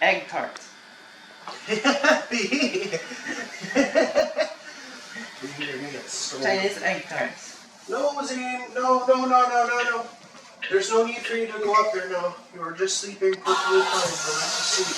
Egg tart. Chinese egg tarts. No, Zane. No. There's no need for you to go up there now. You were just sleeping perfectly fine. Go back to sleep.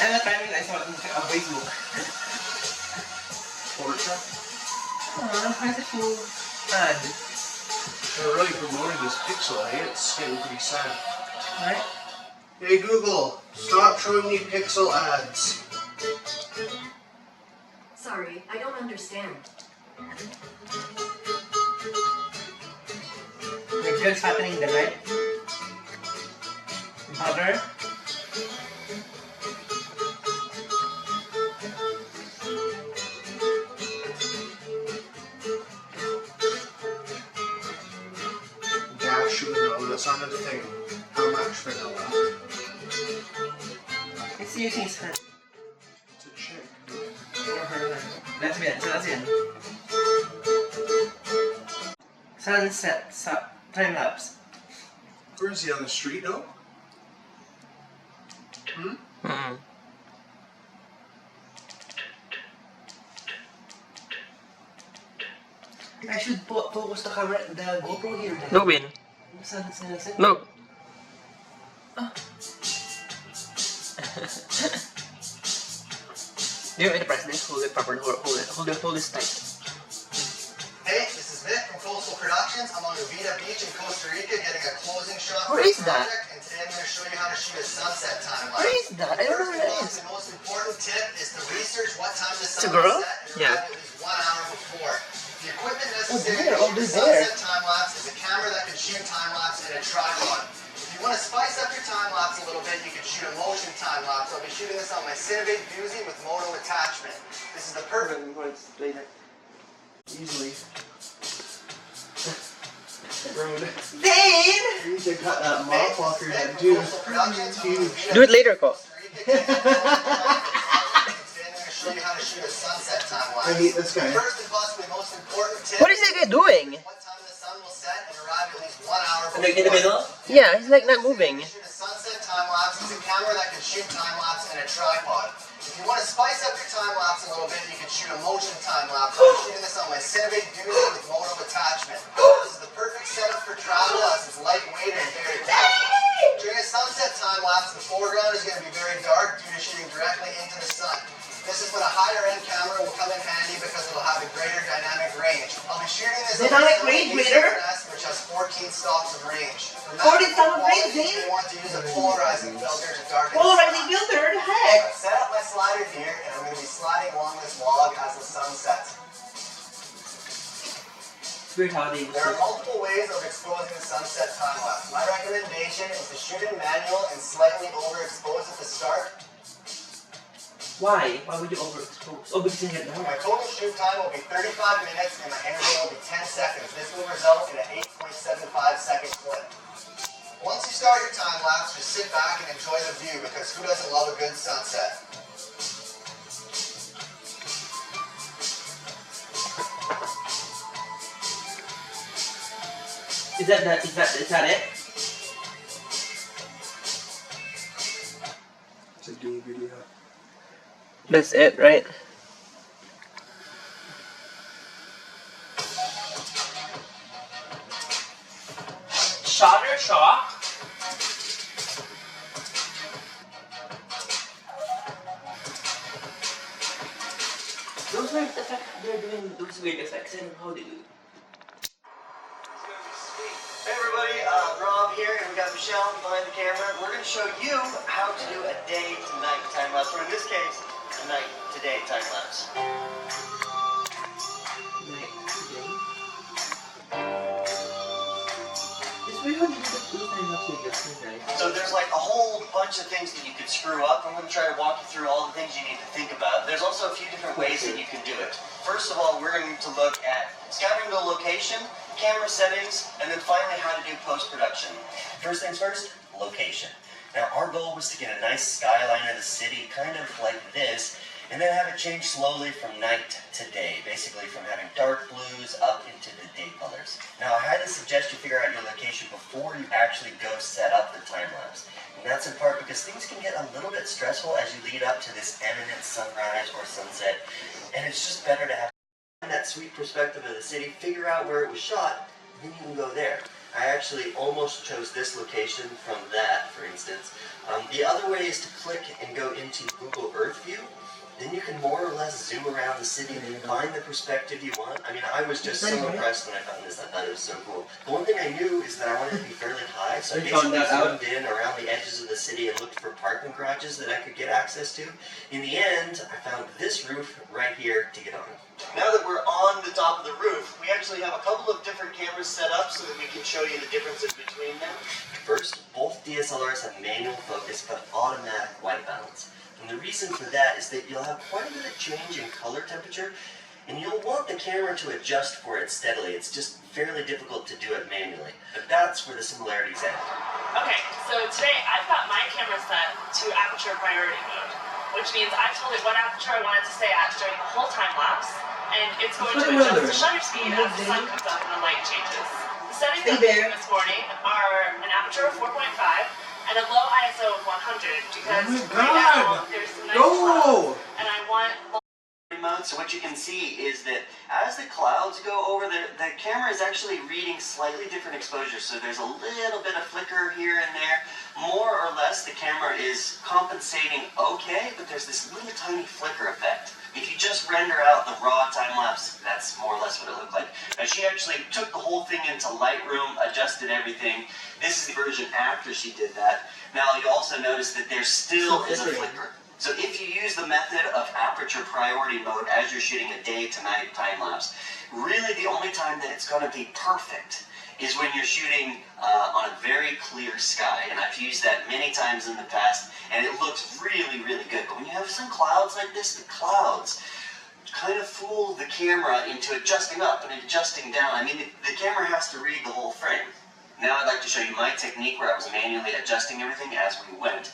And the timing I saw it on Facebook. Portia? How's it cool? Ad. They're really promoting this pixel. It's getting pretty sad. Right? Hey Google, stop showing me pixel ads. Sorry, I don't understand. The girl's happening there, right? Butter. Dash vanilla, that's not a thing. How much vanilla? It's using his hand. It's a chick. Or her hand. That's it. So that's it. Sunset. Time lapse. Where is he, on the street now? I should focus the camera, the GoPro here. Then. No win. Sunset. No. You want me to press this? Hold it properly. Hold this tight. Hey, this is Vic from Coastal Productions. I'm on Uvita Beach in Costa Rica getting a closing shot Where for is the that? project, and today I'm going to show you how to shoot a sunset time lapse. Where is that? I don't know where that is. The most important tip is to research what time the It's sun a girl? will set and Yeah. arrive at least 1 hour before. The equipment necessary there, to shoot a there. sunset time lapse is a camera that can shoot time lapse and a tripod. If you want to spice up your time lapse a little bit, you can shoot a motion time lapse. I'll be shooting this on my Cinevac Doozy with moto attachment. This is the perfect. Easily. Rude. Zane! You need to cut that mop off your head, dude. It's huge. Do it later, Ko. Today I'm going to show you how to shoot a sunset time lapse. I hate this guy. First and possibly most important tip. What is that guy doing? What time the sun will set and arrive at least 1 hour before. In the middle? Yeah, he's like not moving. Shoot a sunset time lapse is a camera that can shoot time lapse and a tripod. If you want to spice up your time lapse a little bit, you can shoot a motion time lapse. I'm shooting this on my Cinevac Doozy with moto attachment. This is the perfect setup for travel as it's lightweight and very portable. During a sunset time lapse, the foreground is going to be very dark due to shooting directly into the sun. This is when a higher end camera will come in handy because it will have a greater dynamic range. I'll be shooting this on Dynamic the range, Cinevac meter? S, which has 14 stops of range. 14 stops of range, You want to use a polarizing filter to darken Polarizing filter, the heck? I've set up my slider here, and I'm going to be sliding along this log as the sun sets. Weird how they There are multiple ways of exposing the sunset time lapse. My recommendation is to shoot in manual and slightly overexpose at the start. Why? Why would you overexpose? Oh, because you hit the My total shoot time will be 35 minutes and my interval will be 10 seconds. This will result in an 8.75 second clip. Once you start your time lapse, just sit back and enjoy the view because who doesn't love a good sunset? Is that it? It's a gay video. That's it, right? Shot or shot? Those weird effects, they're doing those weird effects and how they do it. Hey everybody, Rob here, and we got Michelle behind the camera. We're going to show you how to do a day to night time lapse, or in this case, a night to day time lapse. It's weird how they do the two-time lapse videos, guys. So there's like a whole bunch of things that you could screw up. I'm going to try to walk you through all the things you need to think about. There's also a few different ways that you can do it. First of all, we're going to look at scouting the location, camera settings, and then finally how to do post-production. First things first, location. Now our goal was to get a nice skyline of the city, kind of like this, and then have it change slowly from night to day, basically from having dark blues up into the day colors. Now I highly suggest you figure out your location before you actually go set up the time lapse. And that's in part because things can get a little bit stressful as you lead up to this imminent sunrise or sunset, and it's just better to have that sweet perspective of the city, figure out where it was shot, and then you can go there. I actually almost chose this location from that, for instance. The other way is to click and go into Google Earth View. Then you can more or less zoom around the city and find the perspective you want. I mean, I was just so impressed when I found this. I thought it was so cool. The one thing I knew is that I wanted to be fairly high, so I basically zoomed in around the edges of the city and looked for parking garages that I could get access to. In the end, I found this roof right here to get on. Now that we're on the top of the roof, we actually have a couple of different cameras set up so that we can show you the differences between them. First, both DSLRs have manual focus but automatic white balance. And the reason for that is that you'll have quite a bit of change in color temperature, and you'll want the camera to adjust for it steadily. It's just fairly difficult to do it manually. But that's where the similarities end. Okay, so today I've got my camera set to aperture priority mode, which means I've told it what aperture I want it to stay at during the whole time lapse, and it's going to adjust the shutter speed as the sun comes up and the light changes. The settings I'm using this morning are an aperture of 4.5 and a low ISO of 100 because right now there's some nice clouds and I want mode. So what you can see is that as the clouds go over, the camera is actually reading slightly different exposures. So there's a little bit of flicker here and there. More or less, the camera is compensating okay, but there's this little tiny flicker effect. If you just render out the raw time lapse, that's more or less what it looked like. Now she actually took the whole thing into Lightroom, adjusted everything. This is the version after she did that. Now you'll also notice that there still is a flicker. So if you use the method of aperture priority mode as you're shooting a day to night time lapse, really the only time that it's going to be perfect is when you're shooting on a very clear sky. And I've used that many times in the past, and it looks really, really good. But when you have some clouds like this, the clouds kind of fool the camera into adjusting up and adjusting down. I mean, the camera has to read the whole frame. Now I'd like to show you my technique where I was manually adjusting everything as we went.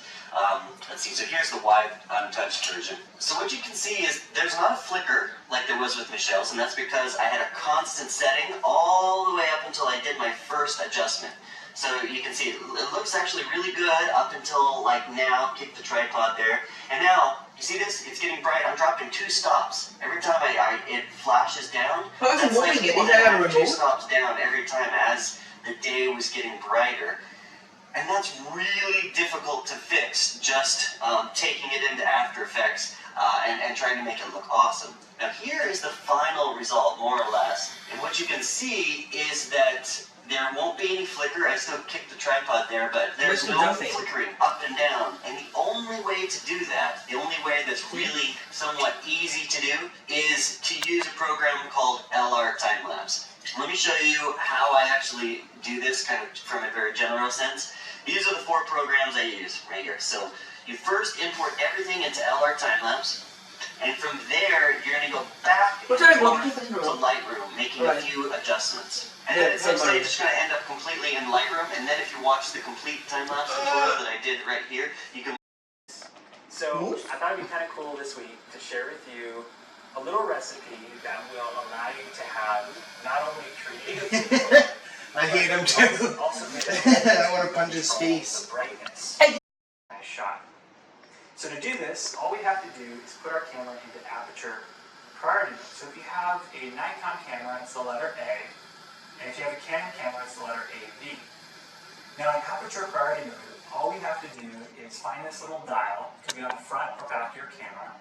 Let's see, so here's the wide untouched version. So what you can see is there's not a flicker like there was with Michelle's, and that's because I had a constant setting all the way up until I did my first adjustment. So you can see it looks actually really good up until like now, kick the tripod there. And now, you see this? It's getting bright. I'm dropping 2 stops. Every time it flashes down, that's like 2 stops down every time as the day was getting brighter. And that's really difficult to fix, just taking it into After Effects and trying to make it look awesome. Now here is the final result, more or less. And what you can see is that there won't be any flicker. I still kick the tripod there, but there's no flickering up and down. And the only way to do that, the only way that's really somewhat easy to do, is to use a program called LR Timelapse. Let me show you how I actually do this kind of from a very general sense. These are the 4 programs I use right here. So you first import everything into LR Timelapse, and from there you're going to go back to Lightroom, making a few adjustments. And then at some stage it's going to end up completely in Lightroom, and then if you watch the complete time-lapse tutorial that I did right here, you can... So I thought it'd be kind of cool this week to share with you a little recipe that will allow you to have not only creative I hate him too. also I want to punch his face. The brightness. Nice shot. So to do this, all we have to do is put our camera into aperture priority mode. So if you have a Nikon camera, it's the letter A, and if you have a Canon camera, it's the letter AV. Now in aperture priority mode, all we have to do is find this little dial. It can be on the front or back of your camera.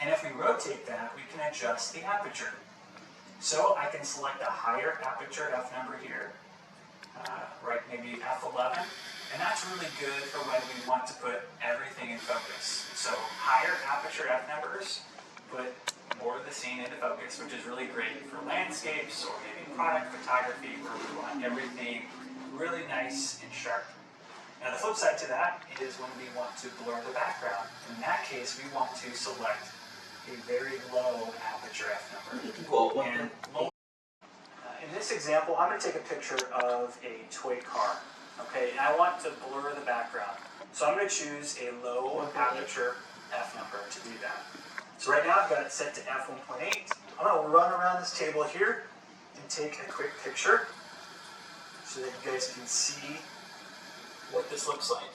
And if we rotate that, we can adjust the aperture. So I can select a higher aperture f number here, right, maybe f11, and that's really good for when we want to put everything in focus. So higher aperture f numbers put more of the scene into focus, which is really great for landscapes or maybe product photography where we want everything really nice and sharp. Now the flip side to that is when we want to blur the background. In that case, we want to select a very low aperture f number. And in this example, I'm going to take a picture of a toy car, okay, and I want to blur the background. So I'm going to choose a low aperture f number to do that. So right now I've got it set to f1.8. I'm going to run around this table here and take a quick picture so that you guys can see what this looks like.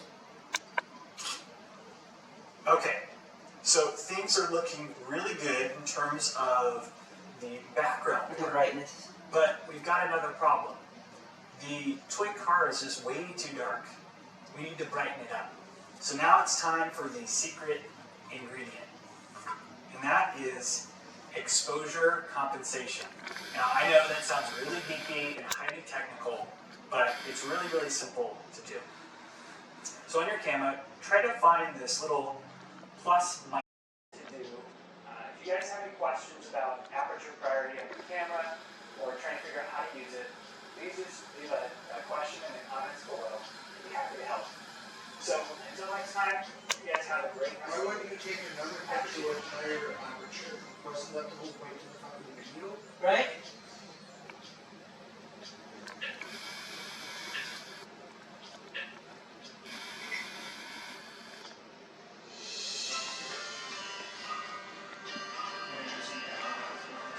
Okay, so things are looking really good in terms of the background. The brightness. But we've got another problem. The toy car is just way too dark. We need to brighten it up. So now it's time for the secret ingredient. And that is exposure compensation. Now I know that sounds really geeky and highly technical, but it's really, really simple to do. So on your camera, try to find this little plus minus to do. If you guys have any questions about aperture priority on your camera or trying to figure out how to use it, please just leave a question in the comments below. I'd be happy to help. So until next time, you guys have a great night. Why wouldn't you take another picture with higher aperture? Wasn't that the whole point of the fucking video? Right?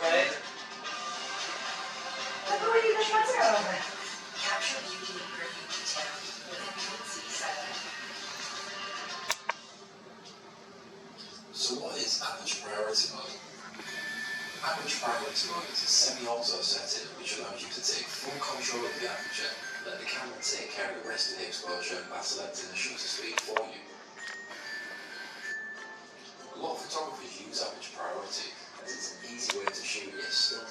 Right? Look what we do this weather. Capture beauty and perfect detail with enhanced setting. So what is aperture priority mode? Aperture priority mode is a semi-auto setting which allows you to take full control of the aperture, let the camera take care of the rest of the exposure by selecting the shutter speed for you. A lot of photographers use aperture priority as it's an easy way to shoot yet still